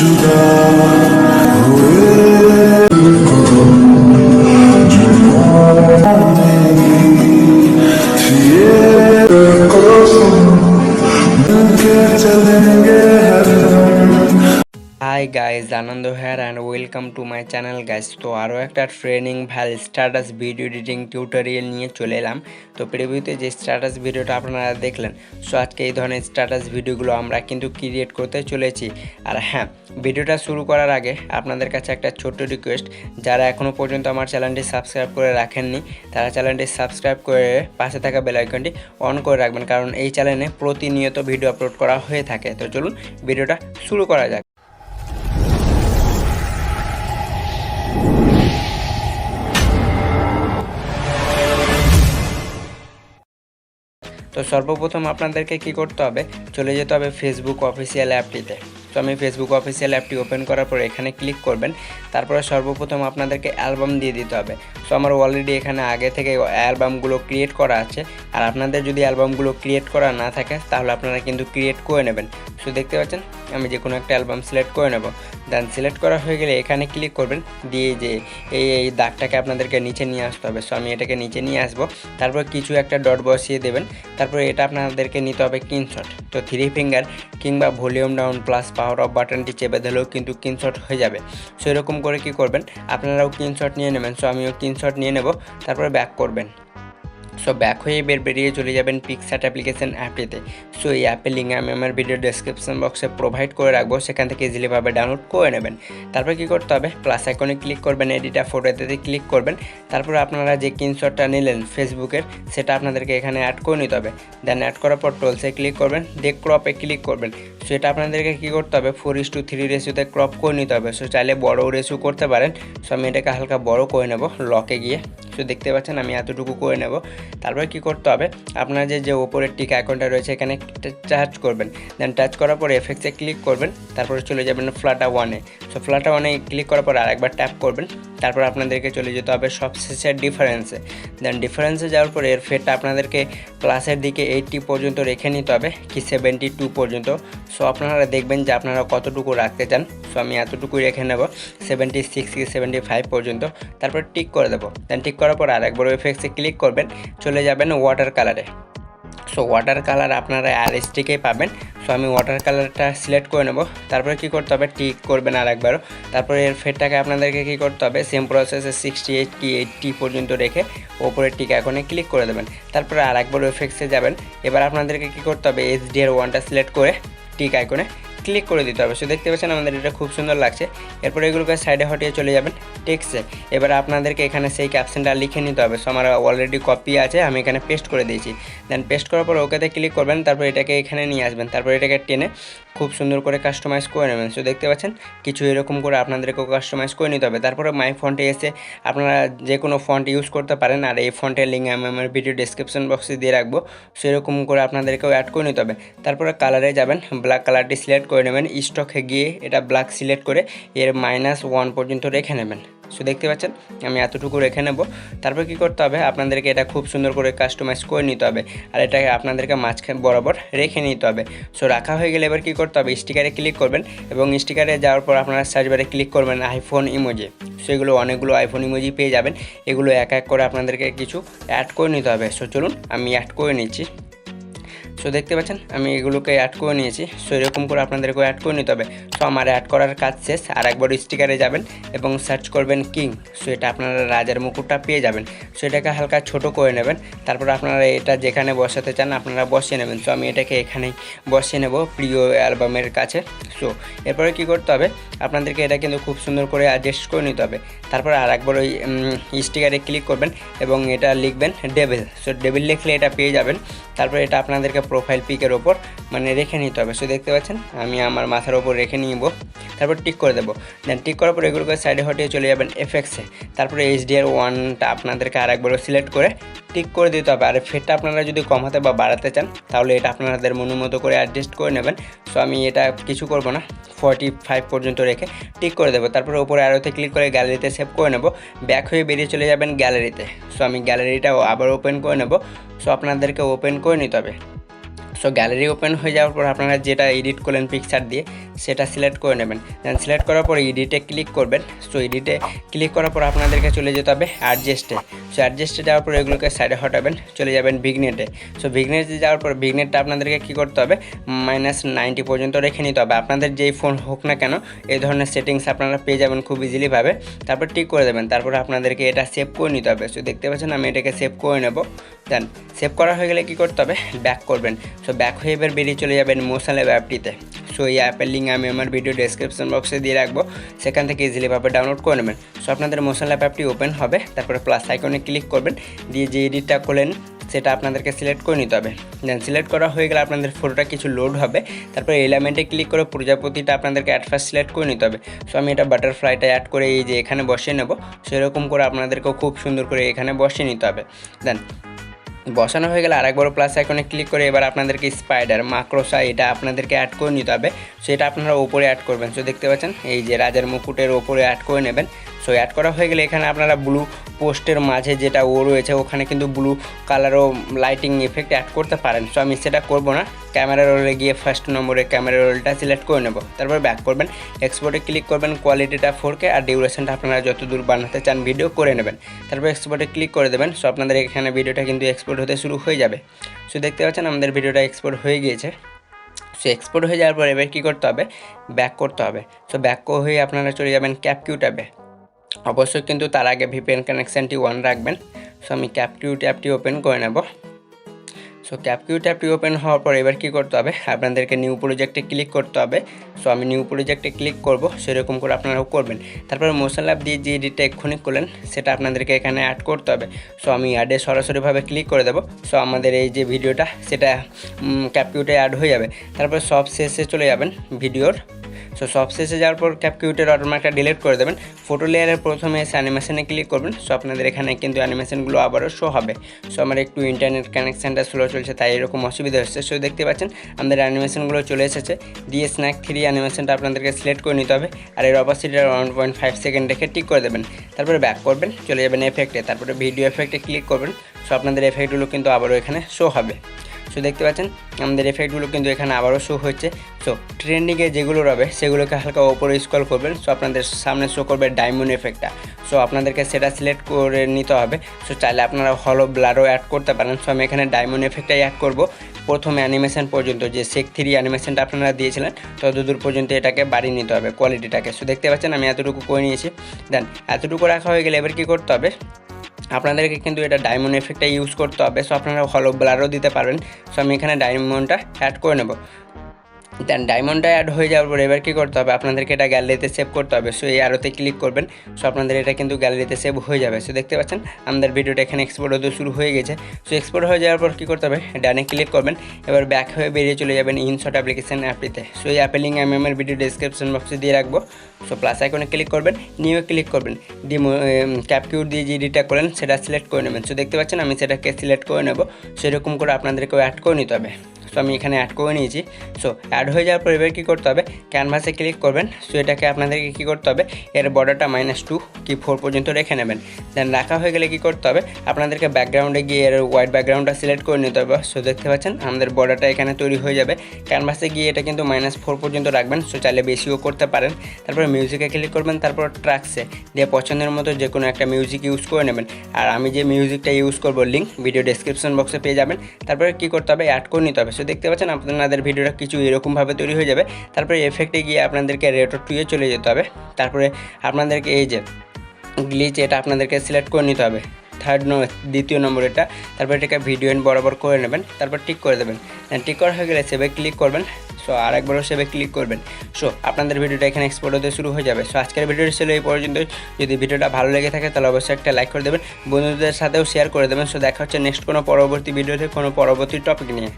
जुदा hi guys Anand here and welcome to my channel guys. तो आरो एक training file status video editing tutorial নিয়ে চলে এলাম। তো প্রিভিউতে যে স্ট্যাটাস ভিডিওটা আপনারা দেখলেন, সো আজকে এই ধরনের স্ট্যাটাস ভিডিওগুলো আমরা কিন্তু ক্রিয়েট করতে চলেছি। আর হ্যাঁ, ভিডিওটা শুরু করার আগে আপনাদের কাছে একটা ছোট্ট রিকোয়েস্ট, যারা এখনও পর্যন্ত আমার চ্যানেলটি সাবস্ক্রাইব করে রাখেননি তারা চ্যানেলটি সাবস্ক্রাইব করে পাশে থাকা বেল আইকনটি অন করে রাখবেন, কারণ এই চ্যানেলে প্রতিনিয়ত ভিডিও আপলোড করা হয়ে থাকে। তো চলুন ভিডিওটা শুরু করা যাক। তো সর্বপ্রথম আপনাদেরকে কি করতে হবে, চলে যেতে হবে ফেসবুক অফিসিয়াল অ্যাপটিতে। তো আমি ফেসবুক অফিসিয়াল অ্যাপটি ওপেন করার পরে এখানে ক্লিক করবেন। তারপরে সর্বপ্রথম আপনাদেরকে অ্যালবাম দিয়ে দিতে হবে। সো আমার অলরেডি এখানে আগে থেকে অ্যালবামগুলো ক্রিয়েট করা আছে। আর আপনাদের যদি অ্যালবামগুলো ক্রিয়েট করা না থাকে তাহলে আপনারা কিন্তু ক্রিয়েট করে নেবেন। সো দেখতে পাচ্ছেন আমি যে কোনো একটা অ্যালবাম সিলেক্ট করে নেব। দেন সিলেক্ট করা হয়ে গেলে এখানে ক্লিক করবেন, দিয়ে যে এই দাগটাকে আপনাদেরকে নিচে নিয়ে আসতে হবে। সো আমি এটাকে নিচে নিয়ে আসবো। তারপর কিছু একটা ডট বসিয়ে দেবেন। তারপরে এটা আপনাদেরকে নিতে হবে স্ক্রিনশট। তো 3 ফিঙ্গার কিংবা volume down plus power of বাটনটি চেপে দিলেও কিন্তু স্ক্রিনশট হয়ে যাবে। সো এরকম করে কি করবেন, আপনারাও স্ক্রিনশট নিয়ে নেবেন। সো আমিও স্ক্রিনশট নিয়ে নেব। তারপরে ব্যাক করবেন। সো ব্যাক হয়ে বেরিয়ে চলে যাবেন পিকচার অ্যাপ্লিকেশন অ্যাপটিতে। সো এই অ্যাপের লিঙ্ক আমি আমার ভিডিও ডেসক্রিপশন বক্সে প্রোভাইড করে রাখবো, সেখান থেকে ইজিলিভাবে ডাউনলোড করে নেবেন। তারপর কী করতে হবে, প্লাস আইকনে ক্লিক করবেন, এডিটা ফটোতে ক্লিক করবেন। তারপর আপনারা যে স্ক্রিনশটটা নিলেন ফেসবুকের, সেটা আপনাদেরকে এখানে অ্যাড করে নিতে হবে। দেন অ্যাড করার পর টুলসে ক্লিক করবেন, ডেক ক্রপে ক্লিক করবেন। সো এটা আপনাদেরকে কী করতে হবে, 4:3 রেশিওতে ক্রপ করে নিতে হবে। সো চাইলে বড় রেশিও করতে পারেন। সো আমি এটাকে হালকা বড় করে নেব লকে গিয়ে। সো দেখতে পাচ্ছেন আমি এতটুকু করে নেব। তারপরে কী করতে হবে, আপনার যে ওপরের টিক আইকনটা রয়েছে এখানে টাচ করবেন। দেন টাচ করার পরে এফেক্টসে ক্লিক করবেন। তারপরে চলে যাবেন ফ্ল্যাটা ওয়ানে। সো ফ্ল্যাটা ওয়ানে ক্লিক করার পর আরেকবার ট্যাপ করবেন। তারপর আপনাদেরকে চলে যেতে হবে সবশেষে ডিফারেন্সে। দেন ডিফারেন্সে যাওয়ার পরে এর ফেটটা আপনাদেরকে প্লাসের দিকে 80 পর্যন্ত রেখে নিতে হবে, কি 72 পর্যন্ত। সো আপনারা দেখবেন যে আপনারা কতটুকু রাখতে চান। সো আমি এতটুকুই রেখে নেব, 76 কি 75 পর্যন্ত। তারপর টিক করে দেবো। দেন টিক করার পর আরেকবার এফেক্টসে ক্লিক করবেন, চলে যাবেন ওয়াটার কালারে। সো ওয়াটার কালার আপনারা আরএসটিকেই পাবেন। সো আমি ওয়াটার কালারটা সিলেক্ট করে নেব। তারপরে কী করতে হবে, টিক করবেন আরেকবারও। তারপরে এর ফেটটাকে আপনাদেরকে কী করতে হবে, সেম প্রসেসে 68 কি 80 পর্যন্ত রেখে ওপরে টিক আইকনে ক্লিক করে দেবেন। তারপরে আরেকবার এফেক্টসে যাবেন। এবার আপনাদেরকে কী করতে হবে, HDR1টা সিলেক্ট করে টিক আইকনে ক্লিক করে দিতে হবে। সো দেখতে পাচ্ছেন আমাদের এটা খুব সুন্দর লাগছে। এরপরে এগুলোকে সাইডে হটিয়ে চলে যাবেন টেক্সটে। এবার আপনাদেরকে এখানে সেই ক্যাপশনটা লিখে নিতে হবে। সো আমার অলরেডি কপি আছে, আমি এখানে পেস্ট করে দিয়েছি। দেন পেস্ট করার পর ওকেতে ক্লিক করবেন। তারপর এটাকে এখানে নিয়ে আসবেন। তারপর এটাকে টেনে খুব সুন্দর করে কাস্টমাইজ করে নেবেন। সো দেখতে পাচ্ছেন কিছু এরকম করে আপনাদেরকেও কাস্টমাইজ করে নিতে হবে। তারপরে মাই ফন্টে এসে আপনারা যে কোনো ফন্ট ইউজ করতে পারেন। আর এই ফন্টের লিঙ্ক আমি আমার ভিডিও ডেসক্রিপশন বক্সে দিয়ে রাখবো। সেরকম করে আপনাদেরকেও অ্যাড করে নিতে হবে। তারপরে কালারে যাবেন, ব্ল্যাক কালারটি সিলেক্ট করে নেবেন। স্টকে গিয়ে এটা ব্ল্যাক সিলেক্ট করে এর -1 পর্যন্ত রেখে নেবেন। সো দেখতে পাচ্ছেন আমি এতটুকু রেখে নেব। তারপর কী করতে হবে, আপনাদেরকে এটা খুব সুন্দর করে কাস্টমাইজ করে নিতে হবে। আর এটাকে আপনাদেরকে মাঝখানে বরাবর রেখে নিতে হবে। সো রাখা হয়ে গেলে এবার কী করতে হবে, স্টিকারে ক্লিক করবেন এবং স্টিকারে যাওয়ার পর আপনারা সার্চ বারে ক্লিক করবেন আইফোন ইমোজি। সো এগুলো অনেকগুলো আইফোন ইমোজি পেয়ে যাবেন। এগুলো এক এক করে আপনাদেরকে কিছু অ্যাড করে নিতে হবে। সো চলুন আমি অ্যাড করে নিচ্ছি। সো দেখতে পাচ্ছেন আমি এগুলোকে অ্যাড করে নিয়েছি। সো এরকম করে আপনাদেরকেও অ্যাড করে নিতে হবে। সো আমার অ্যাড করার কাজ শেষ। আর একবার স্টিকারে যাবেন এবং সার্চ করবেন কিং। সো এটা আপনারা রাজার মুকুটটা পেয়ে যাবেন। সো এটাকে হালকা ছোট করে নেবেন। তারপর আপনারা এটা যেখানে বসাতে চান আপনারা বসিয়ে নেবেন। সো আমি এটাকে এখানেই বসিয়ে নেব প্রিয় অ্যালবামের কাছে। সো এরপরে কী করতে হবে, আপনাদেরকে এটা কিন্তু খুব সুন্দর করে অ্যাডজাস্ট করে নিতে হবে। তারপর আর একবার ওই স্টিকারে ক্লিক করবেন এবং এটা লিখবেন ডেভিল। সো ডেভিল লিখলে এটা পেয়ে যাবেন। তারপর এটা আপনাদেরকে প্রোফাইল পিকের ওপর রেখে নিতে হবে। সো দেখতে পাচ্ছেন আমি আমার মাথার ওপর রেখে নিব। তারপর টিক করে দেবো। দেন টিক করার পর এগুলোকে সাইডে হটিয়ে চলে যাবেন এফেক্টসে। তারপরে HDR1টা আপনাদেরকে আরেকবারও সিলেক্ট করে টিক করে দিতে হবে। আর ফেটটা আপনারা যদি কমাতে বা বাড়াতে চান তাহলে এটা আপনাদের মনের মতো করে অ্যাডজাস্ট করে নেবেন। সো আমি এটা কিছু করব না, 45 পর্যন্ত রেখে টিক করে দেবো। তারপরে উপরে আরোতে ক্লিক করে গ্যালারিতে সেভ করে নেব। ব্যাক হয়ে বেরিয়ে চলে যাবেন গ্যালারিতে। সো আমি গ্যালারিটাও আবার ওপেন করে নেব। সো আপনাদেরকে ওপেন করে নিতে হবে। সো গ্যালারি ওপেন হয়ে যাওয়ার পর আপনারা যেটা এডিট করলেন পিকচার দিয়ে সেটা সিলেক্ট করে নেবেন। দেন সিলেক্ট করার পর এডিটে ক্লিক করবেন। সো এডিটে ক্লিক করার পর আপনাদেরকে চলে যেতে হবে অ্যাডজাস্টে। সো অ্যাডজাস্টে যাওয়ার পর এগুলোকে সাইডে হটাবেন, চলে যাবেন ভিগনেটে। সো ভিগনেটে যাওয়ার পর ভিগনেটটা আপনাদেরকে কী করতে হবে, -90 পর্যন্ত রেখে নিতে হবে। আপনাদের যেই ফোন হোক না কেন এই ধরনের সেটিংস আপনারা পেয়ে যাবেন খুব ইজিলিভাবে। তারপর টিক করে দেবেন, তারপর আপনাদেরকে এটা সেভ করে নিতে হবে। সো দেখতে পাচ্ছেন আমি এটাকে সেভ করে নেব। দেন সেভ করা হয়ে গেলে কী করতে হবে, ব্যাক করবেন। সো ব্যাক হয়ে এবার বেরিয়ে চলে যাবেন মোশন ল্যাব অ্যাপটিতে। সো এই অ্যাপের লিঙ্ক আমি আমার ভিডিও ডেসক্রিপশন বক্সে দিয়ে রাখবো, সেখান থেকে ইজিলিভাবে ডাউনলোড করে নেবেন। সো আপনাদের মোশন ল্যাব অ্যাপটি ওপেন হবে, তারপরে প্লাস আইকনে ক্লিক করবেন, দিয়ে যে এডিটটা করলেন সেটা আপনাদেরকে সিলেক্ট করে নিতে হবে। দেন সিলেক্ট করা হয়ে গেলে আপনাদের ফটোটা কিছু লোড হবে, তারপরে এলিমেন্টে ক্লিক করে প্রজাপতিটা আপনাদেরকে অ্যাট ফার্স্ট সিলেক্ট করে নিতে হবে। সো আমি এটা বাটারফ্লাইটা অ্যাড করে এই যে এখানে বসিয়ে নেব। সেরকম করে আপনাদেরকেও খুব সুন্দর করে এখানে বসিয়ে নিতে হবে। দেন বসানো হয়ে গেলে আরেকবার প্লাস আইকনে ক্লিক করে এবার আপনাদেরকে স্পাইডার মাকড়সা এটা আপনাদেরকে অ্যাড করে নিতে হবে। সেটা আপনারা ওপরে অ্যাড করবেন। সো দেখতে পাচ্ছেন এই যে রাজার মুকুটের ওপরে অ্যাড করে নেবেন। সো অ্যাড করা হয়ে গেলে এখানে আপনারা ব্লু পোস্টের মাঝে যেটা রয়েছে ওখানে কিন্তু ব্লু কালারও লাইটিং ইফেক্ট অ্যাড করতে পারেন। সো আমি সেটা করব না, ক্যামেরা রোলে গিয়ে ফার্স্ট নম্বরে ক্যামেরা রোলটা সিলেক্ট করে নেব। তারপর ব্যাক করবেন, এক্সপোর্টে ক্লিক করবেন, কোয়ালিটিটা 4K আর ডিউরেশনটা আপনারা যত দূর বানাতে চান ভিডিও করে নেবেন। তারপর এক্সপোর্টে ক্লিক করে দেবেন। সো আপনাদের এখানে ভিডিওটা কিন্তু এক্সপোর্ট হতে শুরু হয়ে যাবে। সো দেখতে পাচ্ছেন আমাদের ভিডিওটা এক্সপোর্ট হয়ে গিয়েছে। সো এক্সপোর্ট হয়ে যাওয়ার পর এবার কী করতে হবে, ব্যাক করতে হবে। সো ব্যাক হয়ে আপনারা চলে যাবেন ক্যাপকিউ ট্যাবে। অবশ্যই কিন্তু তার আগে ভিপিএন কানেকশানটি অন রাখবেন। সো আমি ক্যাপকিউ ট্যাবটি ওপেন করে নেব। সো ক্যাপকিউ ট্যাবটি ওপেন হওয়ার পর এবার কী করতে হবে, আপনাদেরকে নিউ প্রজেক্টে ক্লিক করতে হবে। সো আমি নিউ প্রজেক্টে ক্লিক করব, সেরকম করে আপনারাও করবেন। তারপরে মোশন ল্যাব দিয়ে যে এডিটটা এক্ষুনি করলেন সেটা আপনাদেরকে এখানে অ্যাড করতে হবে। সো আমি অ্যাডে সরাসরিভাবে ক্লিক করে দেবো। সো আমাদের এই যে ভিডিওটা সেটা ক্যাপকিউটে অ্যাড হয়ে যাবে। তারপর সব শেষে চলে যাবেন ভিডিওর। সো সব শেষে যাওয়ার পর ক্যাপকিউটের অটোমার্কটা ডিলিট করে দেবেন। ফটো লেয়ারের প্রথমে এসে অ্যানিমেশনে ক্লিক করবেন। সো আপনাদের এখানে কিন্তু অ্যানিমেশনগুলো আবারও শো হবে। সো আমার একটু ইন্টারনেট কানেকশানটা স্লো চলছে তাই এরকম অসুবিধা হচ্ছে। সো দেখতে পাচ্ছেন আমাদের অ্যানিমেশনগুলো চলে এসেছে। 𝐷_3 অ্যানিমেশনটা আপনাদেরকে সিলেক্ট করে নিতে হবে আর এর অপাসিটিটা 1.5 সেকেন্ড রেখে টিক করে দেবেন। তারপরে ব্যাক করবেন, চলে যাবেন এফেক্টে, তারপরে ভিডিও এফেক্টে ক্লিক করবেন। সো আপনাদের এফেক্টগুলো কিন্তু আবারও এখানে শো হবে। সো দেখতে পাচ্ছেন আমাদের এফেক্টগুলো কিন্তু এখানে আবারও শো হচ্ছে। সো ট্রেন্ডিংয়ে যেগুলো রবে সেগুলোকে হালকা ওপরে স্ক্রল করবেন। সো আপনাদের সামনে শো করবে ডায়মন্ড এফেক্টটা। সো আপনাদেরকে সেটা সিলেক্ট করে নিতে হবে। সো চাইলে আপনারা হলো ব্লারও অ্যাড করতে পারেন। সো আমি এখানে ডায়মন্ড এফেক্টটাই অ্যাড করব। প্রথম অ্যানিমেশন পর্যন্ত যে 𝐂𝐸 অ্যানিমেশনটা আপনারা দিয়েছিলেন ততদূর পর্যন্ত এটাকে বাড়িয়ে নিতে হবে কোয়ালিটিটাকে। সো দেখতে পাচ্ছেন আমি এতটুকু করে নিয়েছি। দেন এতটুকু রাখা হয়ে গেলে এবার কী করতে হবে, আপনাদেরকে কিন্তু এটা ডায়মন্ড এফেক্টটা ইউজ করতে হবে। সো আপনারা হলো ব্লারও দিতে পারবেন। সো আমি এখানে ডায়মন্ডটা অ্যাড করে নেব। দেন ডায়মন্ডটা অ্যাড হয়ে যাওয়ার পর এবার কী করতে হবে, আপনাদেরকে এটা গ্যালারিতে সেভ করতে হবে। সো এই আরোতে ক্লিক করবেন। সো আপনাদের এটা কিন্তু গ্যালারিতে সেভ হয়ে যাবে। সো দেখতে পাচ্ছেন আমাদের ভিডিওটা এখানে এক্সপোর্ট হতে শুরু হয়ে গেছে। সো এক্সপোর্ট হয়ে যাওয়ার পর কী করতে হবে, ডানে ক্লিক করবেন। এবার ব্যাক হয়ে বেরিয়ে চলে যাবেন ইনশট অ্যাপ্লিকেশন অ্যাপটিতে। সো এই অ্যাপের লিঙ্ক আমি আমার ভিডিও ডেসক্রিপশন বক্সে দিয়ে রাখবো। সো প্লাস আইকনে ক্লিক করবেন, নিউ ক্লিক করবেন, ক্যাপকিউ দিয়ে যে এডিটটা করেন সেটা সিলেক্ট করে নেবেন। সো দেখতে পাচ্ছেন আমি সেটাকে সিলেক্ট করে নেব। সেরকম করে আপনাদেরকেও অ্যাড করে নিতে হবে। সো আমি এখানে অ্যাড করে নিয়েছি। সো অ্যাড হয়ে যাওয়ার পর এবার কী করতে হবে, ক্যানভাসে ক্লিক করবেন। সো এটাকে আপনাদেরকে কী করতে হবে, এর বর্ডারটা -2 কি 4 পর্যন্ত রেখে নেবেন। দেন রাখা হয়ে গেলে কী করতে হবে, আপনাদেরকে ব্যাকগ্রাউন্ডে গিয়ে এর হোয়াইট ব্যাকগ্রাউন্ডটা সিলেক্ট করে নিতে হবে। সো দেখতে পাচ্ছেন আমাদের বর্ডারটা এখানে তৈরি হয়ে যাবে। ক্যানভাসে গিয়ে এটা কিন্তু -4 পর্যন্ত রাখবেন। সো চাইলে বেশিও করতে পারেন। তারপরে মিউজিকে ক্লিক করবেন, তারপর ট্র্যাকসে দিয়ে পছন্দের মতো যে কোনো একটা মিউজিক ইউজ করে নেবেন। আর আমি যে মিউজিকটা ইউজ করবো লিঙ্ক ভিডিও ডেসক্রিপশন বক্সে পেয়ে যাবেন। তারপরে কী করতে হবে, অ্যাড করে নিতে হবে। সো দেখতে পাচ্ছেন আপনাদের ভিডিওটা কিছু এরকমভাবে তৈরি হয়ে যাবে। তারপরে এফেক্টে গিয়ে আপনাদেরকে রেট 2-এ চলে যেতে হবে। তারপরে আপনাদেরকে এই যে গ্লিচ এটা আপনাদেরকে সিলেক্ট করে নিতে হবে, দ্বিতীয় নম্বর এটা। তারপর এটাকে ভিডিও এন্ড বরাবর করে নেবেন, তারপর টিক করে দেবেন। টিক করা হয়ে গেলে সেভে ক্লিক করবেন। সো আরেকবারও সেভে ক্লিক করবেন। সো আপনাদের ভিডিওটা এখানে এক্সপোর্ট হতে শুরু হয়ে যাবে। সো আজকের ভিডিওটি ছিল এই পর্যন্ত। যদি ভিডিওটা ভালো লেগে থাকে তাহলে অবশ্যই একটা লাইক করে দেবেন, বন্ধুদের সাথেও শেয়ার করে দেবেন। সো দেখা হচ্ছে নেক্সট কোনো পরবর্তী ভিডিওতে কোনো পরবর্তী টপিক নিয়ে।